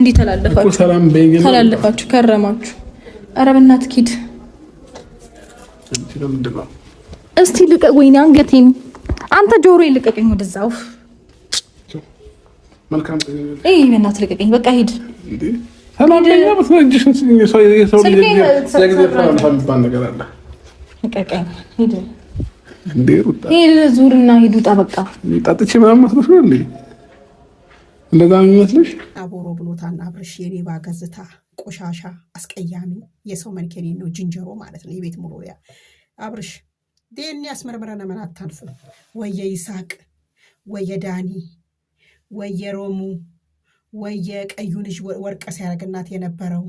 እንዴ ተላለፋችሁ ከረማችሁ። ኧረ በእናትህ ኪድ እስቲ ልቀቅ። ወይኔ አንገቴን አንተ ጆሮዬ ልቀቀኝ። ወደዛው መልካም በእናትህ ልቀቀኝ። በቃ ሂድ። ዙርና ሂድ ውጣ። በቃ ጠጥቼ ምናምን መስሎሽ ነው እንዴ? እንደዛ ነው የሚመስልሽ? አቦሮ ብሎታል አብርሽ። የሌባ ገጽታ፣ ቆሻሻ፣ አስቀያሚ የሰው መልክ የሌለው ዝንጀሮ ማለት ነው። የቤት ሙሉ ያ አብርሽ ዴኒ አስመርምረን ምን አታልፍም። ወየ ይሳቅ፣ ወየ ዳኒ፣ ወየ ሮሙ፣ ወየ ቀዩ ልጅ ወርቀ ሲያረግናት የነበረው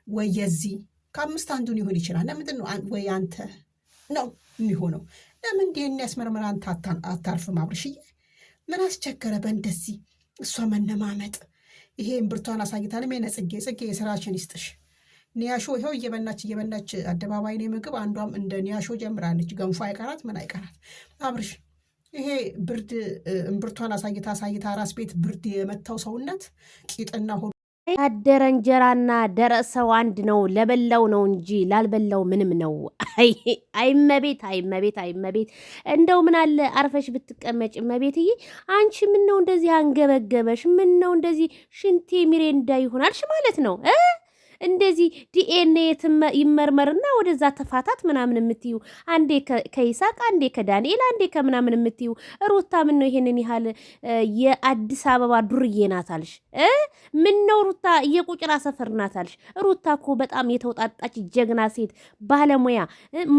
ወየዚህ ከአምስት አንዱን ይሆን ይችላል። ለምንድን ነው ወይ አንተ ነው የሚሆነው? ለምን ዴኒ አስመርምረን አታልፍም? አብርሽዬ ምን አስቸገረ በእንደዚህ እሷ መነማመጥ? ይሄ እምብርቷን አሳይታንም ጽጌ የስራችን ይስጥሽ። ኒያሾ ይኸው እየበናች አደባባይ ነው ምግብ። አንዷም እንደ ኒያሾ ጀምራለች። ገንፎ አይቀራት ምን አይቀራት። አብርሽ ይሄ ብርድ እምብርቷን አሳይታ ራስ ቤት ብርድ የመታው ሰውነት ቂጥና ያደረ እንጀራና ደረሰው አንድ ነው። ለበላው ነው እንጂ ላልበላው ምንም ነው። አይመቤት እንደው ምን አለ አርፈሽ ብትቀመጭ መቤትዬ። አንቺ ምን ነው እንደዚህ አንገበገበሽ? ምን ነው እንደዚህ ሽንቴ ሚሬንዳ ይሆናልሽ ማለት ነው? እንደዚህ ዲኤንኤ ይመርመርና ወደዛ ተፋታት ምናምን የምትዩ አንዴ ከይሳቅ አንዴ ከዳንኤል አንዴ ከምናምን የምትዩ ሩታ ምን ነው ይሄንን ያህል የአዲስ አበባ ዱርዬ ናታልሽ? ምን ነው ሩታ የቁጭራ ሰፈር ናታልሽ? ሩታ እኮ በጣም የተውጣጣች ጀግና ሴት ባለሙያ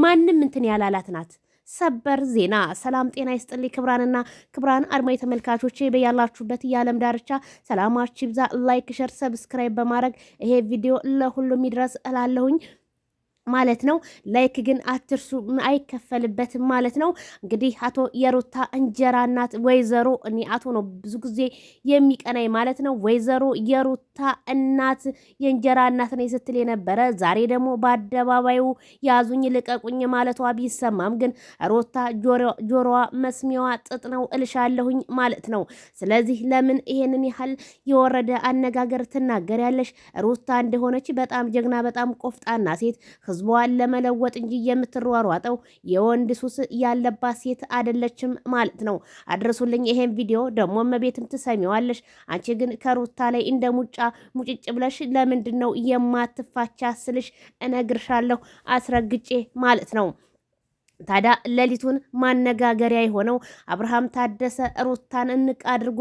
ማንም እንትን ያላላት ናት። ሰበር ዜና። ሰላም ጤና ይስጥልኝ ክብራን አድማጭ ተመልካቾቼ በያላችሁበት የዓለም ዳርቻ ሰላማችሁ ይብዛ። ላይክ፣ ሸር፣ ሰብስክራይብ በማድረግ ይሄ ቪዲዮ ለሁሉም ይድረስ እላለሁኝ ማለት ነው። ላይክ ግን አትርሱ፣ አይከፈልበትም ማለት ነው። እንግዲህ አቶ የሩታ እንጀራ እናት ወይዘሮ እኔ አቶ ነው ብዙ ጊዜ የሚቀናይ ማለት ነው። ወይዘሮ የሩታ እናት የእንጀራ እናት ነኝ ስትል የነበረ ዛሬ ደግሞ በአደባባዩ ያዙኝ ልቀቁኝ ማለቷ ቢሰማም ግን ሩታ ጆሮዋ መስሚያዋ ጥጥ ነው እልሻለሁኝ ማለት ነው። ስለዚህ ለምን ይሄንን ያህል የወረደ አነጋገር ትናገሪያለሽ? ሩታ እንደሆነች በጣም ጀግና በጣም ቆፍጣና ሴት ህዝቧን ለመለወጥ እንጂ የምትሯሯጠው የወንድ ሱስ ያለባት ሴት አይደለችም ማለት ነው። አድርሱልኝ ይሄን ቪዲዮ ደግሞ መቤትም ትሰሚዋለሽ። አንቺ ግን ከሩታ ላይ እንደ ሙጭጭ ብለሽ ለምንድን ነው የማትፋቻ ስልሽ እነግርሻለሁ አስረግጬ ማለት ነው። ታዲያ ሌሊቱን ማነጋገሪያ የሆነው አብርሃም ታደሰ ሩታን እንቅ አድርጎ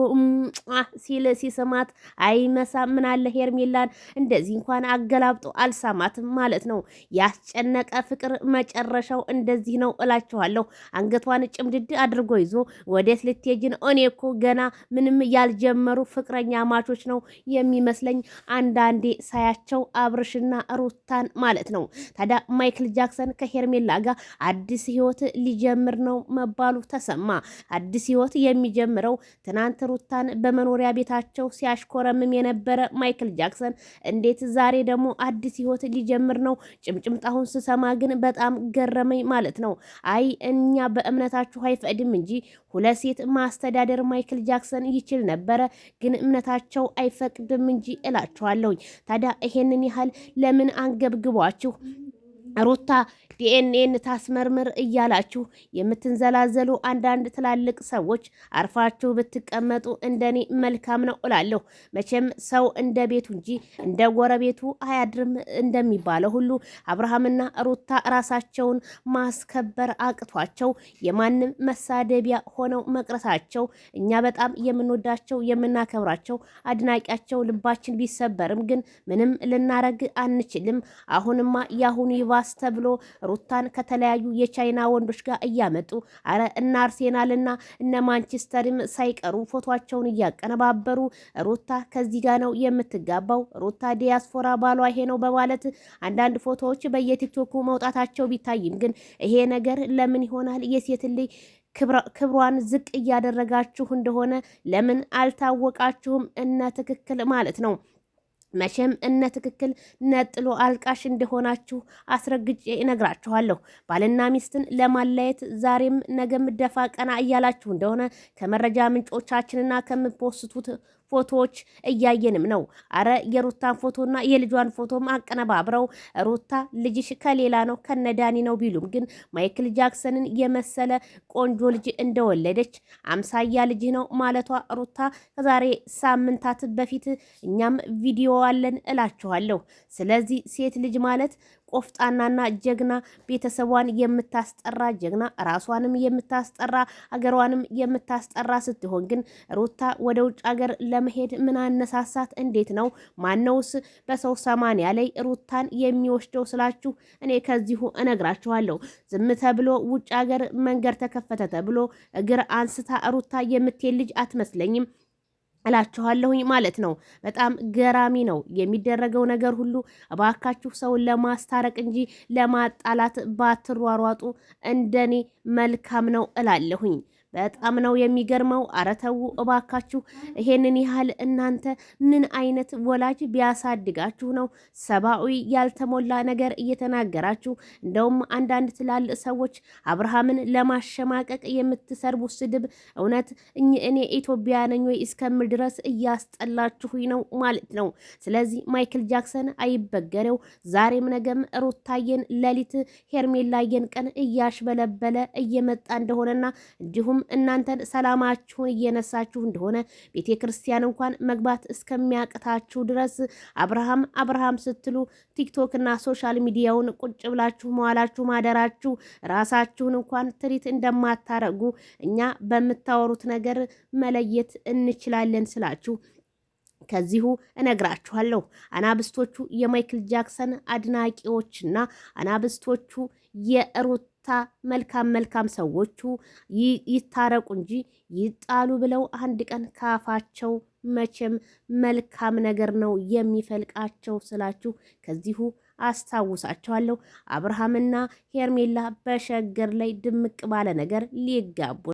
ሲስማት አይመሳም። ምን አለ ሄርሜላን እንደዚህ እንኳን አገላብጦ አልሳማትም ማለት ነው። ያስጨነቀ ፍቅር መጨረሻው እንደዚህ ነው እላችኋለሁ። አንገቷን ጭምድድ አድርጎ ይዞ ወዴት ልትሄጂ ነው? እኔ እኮ ገና ምንም ያልጀመሩ ፍቅረኛ ማቾች ነው የሚመስለኝ አንዳንዴ ሳያቸው አብርሽና ሩታን ማለት ነው። ታዲያ ማይክል ጃክሰን ከሄርሜላ ጋር አዲስ ህይወት ሊጀምር ነው መባሉ ተሰማ። አዲስ ህይወት የሚጀምረው ትናንት ሩታን በመኖሪያ ቤታቸው ሲያሽኮረምም የነበረ ማይክል ጃክሰን እንዴት ዛሬ ደግሞ አዲስ ህይወት ሊጀምር ነው? ጭምጭምጣሁን ስሰማ ግን በጣም ገረመኝ ማለት ነው። አይ እኛ በእምነታችሁ አይፈቅድም እንጂ ሁለት ሴት ማስተዳደር ማይክል ጃክሰን ይችል ነበረ፣ ግን እምነታቸው አይፈቅድም እንጂ እላችኋለሁኝ። ታዲያ ይሄንን ያህል ለምን አንገብግቧችሁ ሩታ ዲኤንኤን ታስመርምር እያላችሁ የምትንዘላዘሉ አንዳንድ ትላልቅ ሰዎች አርፋችሁ ብትቀመጡ እንደኔ መልካም ነው እላለሁ። መቼም ሰው እንደ ቤቱ እንጂ እንደ ጎረቤቱ አያድርም እንደሚባለው ሁሉ አብርሃምና ሩታ ራሳቸውን ማስከበር አቅቷቸው የማንም መሳደቢያ ሆነው መቅረታቸው እኛ በጣም የምንወዳቸው የምናከብራቸው አድናቂያቸው ልባችን ቢሰበርም ግን ምንም ልናረግ አንችልም። አሁንማ ያሁኑ ይባስ ተብሎ ሩታን ከተለያዩ የቻይና ወንዶች ጋር እያመጡ አረ እነ አርሴናልና እነ ማንቸስተርም ሳይቀሩ ፎቶቸውን እያቀነባበሩ ሩታ ከዚህ ጋር ነው የምትጋባው፣ ሩታ ዲያስፖራ ባሏ ይሄ ነው በማለት አንዳንድ ፎቶዎች በየቲክቶኩ መውጣታቸው ቢታይም ግን ይሄ ነገር ለምን ይሆናል? የሴት ልጅ ክብሯን ዝቅ እያደረጋችሁ እንደሆነ ለምን አልታወቃችሁም? እነ ትክክል ማለት ነው። መቼም እነ ትክክል ነጥሎ አልቃሽ እንደሆናችሁ አስረግጬ እነግራችኋለሁ። ባልና ሚስትን ለማለየት ዛሬም ነገም ደፋ ቀና እያላችሁ እንደሆነ ከመረጃ ምንጮቻችንና ከምፖስቱት ፎቶዎች እያየንም ነው። አረ የሩታን ፎቶና የልጇን ፎቶም አቀነባብረው ሩታ ልጅሽ ከሌላ ነው ከነዳኒ ነው ቢሉም ግን ማይክል ጃክሰንን የመሰለ ቆንጆ ልጅ እንደወለደች አምሳያ ልጅ ነው ማለቷ ሩታ ከዛሬ ሳምንታት በፊት እኛም ቪዲዮ አለን እላችኋለሁ። ስለዚህ ሴት ልጅ ማለት ቆፍጣናና ጀግና ቤተሰቧን የምታስጠራ ጀግና ራሷንም የምታስጠራ ሀገሯንም የምታስጠራ ስትሆን ግን ሩታ ወደ ውጭ ሀገር ለመሄድ ምን አነሳሳት? እንዴት ነው? ማነውስ በሰው ሰማንያ ላይ ሩታን የሚወስደው ስላችሁ እኔ ከዚሁ እነግራችኋለሁ። ዝም ተብሎ ውጭ ሀገር መንገድ ተከፈተ ተብሎ እግር አንስታ ሩታ የምትሄድ ልጅ አትመስለኝም እላችኋለሁኝ ማለት ነው። በጣም ገራሚ ነው የሚደረገው ነገር ሁሉ። እባካችሁ ሰውን ለማስታረቅ እንጂ ለማጣላት ባትሯሯጡ እንደኔ መልካም ነው እላለሁኝ። በጣም ነው የሚገርመው። አረተው እባካችሁ ይሄንን ያህል እናንተ ምን አይነት ወላጅ ቢያሳድጋችሁ ነው ሰብአዊ ያልተሞላ ነገር እየተናገራችሁ? እንደውም አንዳንድ ትላልቅ ሰዎች አብርሃምን ለማሸማቀቅ የምትሰርቡ ስድብ እውነት እኔ ኢትዮጵያ ነኝ ወይ እስከምል ድረስ እያስጠላችሁኝ ነው ማለት ነው። ስለዚህ ማይክል ጃክሰን አይበገሬው ዛሬም ነገም ሩታየን ሌሊት ሄርሜላየን ቀን እያሽበለበለ እየመጣ እንደሆነና እንዲሁም እናንተን ሰላማችሁን እየነሳችሁ እንደሆነ ቤተ ክርስቲያን እንኳን መግባት እስከሚያቅታችሁ ድረስ አብርሃም ስትሉ ቲክቶክ እና ሶሻል ሚዲያውን ቁጭ ብላችሁ መዋላችሁ ማደራችሁ ራሳችሁን እንኳን ትሪት እንደማታረጉ እኛ በምታወሩት ነገር መለየት እንችላለን ስላችሁ ከዚሁ እነግራችኋለሁ። አናብስቶቹ የማይክል ጃክሰን አድናቂዎችና አናብስቶቹ የሩታ መልካም ሰዎቹ ይታረቁ እንጂ ይጣሉ ብለው አንድ ቀን ካፋቸው መቼም መልካም ነገር ነው የሚፈልቃቸው ስላችሁ ከዚሁ አስታውሳቸዋለሁ። አብርሃምና ሄርሜላ በሸገር ላይ ድምቅ ባለ ነገር ሊጋቡ